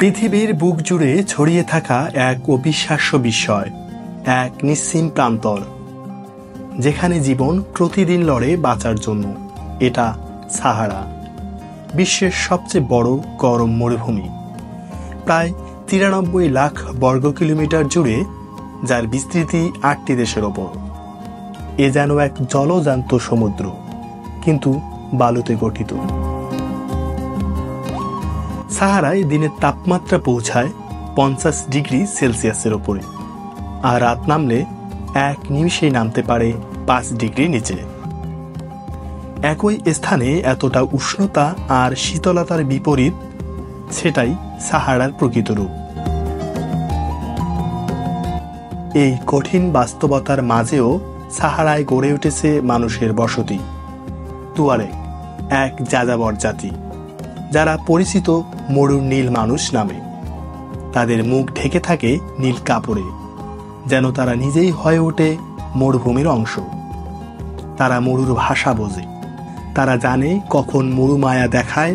পৃথিবীর বুক জুড়ে ছড়িয়ে থাকা এক অবিশ্বাস্য বিস্ময়, এক নিশ্চিম প্রান্তর যেখানে জীবন প্রতিদিন লড়ে বাঁচার জন্য। এটা সাহারা, বিশ্বের সবচেয়ে বড় গরম মরুভূমি, প্রায় 93 লাখ বর্গ কিলোমিটার জুড়ে, যার বিস্তৃতি 8টি দেশের ওপর। এ যেন এক জলজান্ত সমুদ্র, কিন্তু বালুতে গঠিত। সাহারায় দিনের তাপমাত্রা পৌঁছায় 50 ডিগ্রি সেলসিয়াসের ওপরে, আর রাত নামলে এক নিমিষেই নামতে পারে 5 ডিগ্রি নিচে। একই স্থানে এতটা উষ্ণতা আর শীতলতার বিপরীত, সেটাই সাহারার প্রকৃত রূপ। এই কঠিন বাস্তবতার মাঝেও সাহারায় গড়ে উঠেছে মানুষের বসতি। তুয়ারেগ, এক যাযাবর জাতি, যারা পরিচিত মরুর নীল মানুষ নামে। তাদের মুখ ঢেকে থাকে নীল কাপড়ে, যেন তারা নিজেই হয়ে ওঠে মরুভূমির অংশ। তারা মরুর ভাষা বোঝে, তারা জানে কখন মরু মায়া দেখায়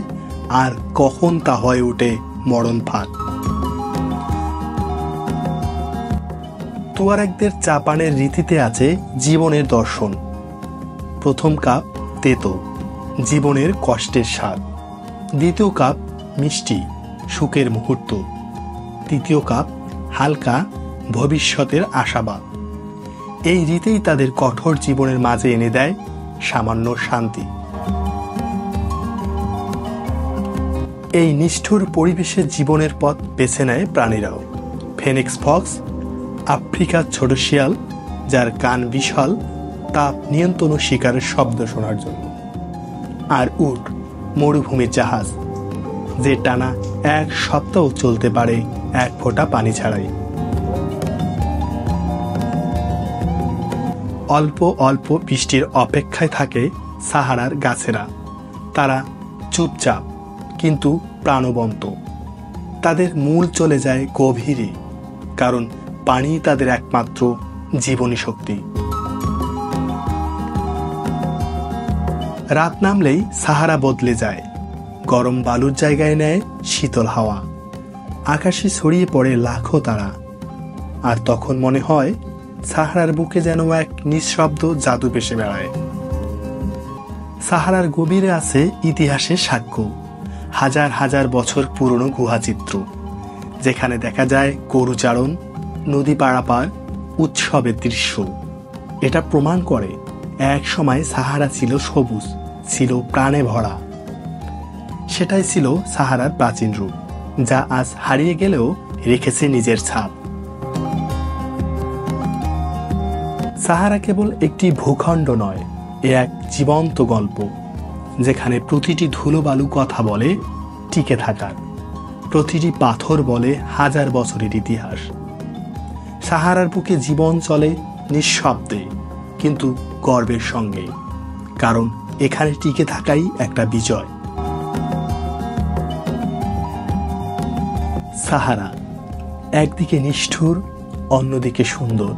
আর কখন তা হয়ে ওঠে মরণ ফাঁদ। তুয়ারেগদের চা পানের রীতিতে আছে জীবনের দর্শন। প্রথম কাপ তেতো, জীবনের কষ্টের স্বাদ। দ্বিতীয় কাপ মিষ্টি, সুখের মুহূর্ত। তৃতীয় কাপ হালকা, ভবিষ্যতের আশাবাদ। এই রীতিই তাদের কঠোর জীবনের মাঝে এনে দেয় সামান্য শান্তি। এই নিষ্ঠুর পরিবেশের জীবনের পথ বেছে নেয় প্রাণীরাও। ফেনিক্স ফক্স, আফ্রিকার ছোট শিয়াল, যার কান বিশাল, তাপ নিয়ন্ত্রণ ও শিকারের শব্দ শোনার জন্য। আর উট, মরুভূমির জাহাজ, যে টানা 1 সপ্তাহ চলতে পারে 1 ফোঁটা পানি ছাড়াই। অল্প অল্প বৃষ্টির অপেক্ষায় থাকে সাহারার গাছেরা। তারা চুপচাপ কিন্তু প্রাণবন্ত। তাদের মূল চলে যায় গভীরে, কারণ পানি তাদের একমাত্র জীবনী শক্তি। রাত নামলেই সাহারা বদলে যায়। গরম বালুর জায়গায় নেয় শীতল হাওয়া। আকাশে ছড়িয়ে পড়ে লাখো তারা। আর তখন মনে হয় সাহারার বুকে যেন এক নিঃশব্দ জাদু ভেসে বেড়ায়। সাহারার গভীরে আছে ইতিহাসের সাক্ষ্য, হাজার হাজার বছর পুরনো গুহাচিত্র, যেখানে দেখা যায় গরুচারণ, নদী পারাপার, উৎসবের দৃশ্য। এটা প্রমাণ করে এক সময় সাহারা ছিল সবুজ, ছিল প্রাণে ভরা। সেটাই ছিল সাহারার প্রাচীন রূপ, যা আজ হারিয়ে গেলেও রেখেছে নিজের ছাপ। সাহারা কেবল একটি ভূখণ্ড নয়, এ এক জীবন্ত গল্প, যেখানে প্রতিটি ধুলোবালু কথা বলে টিকে থাকার, প্রতিটি পাথর বলে হাজার বছরের ইতিহাস। সাহারার বুকে জীবন চলে নিঃশব্দে, কিন্তু গর্বের সঙ্গে, কারণ এখানে টিকে থাকাই একটা বিজয়। সাহারা, একদিকে নিষ্ঠুর, অন্যদিকে সুন্দর।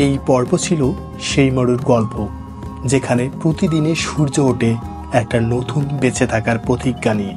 এই পর্ব ছিল সেই মরুর গল্প, যেখানে প্রতিদিনে সূর্য ওঠে একটা নতুন বেঁচে থাকার প্রতিজ্ঞা নিয়ে।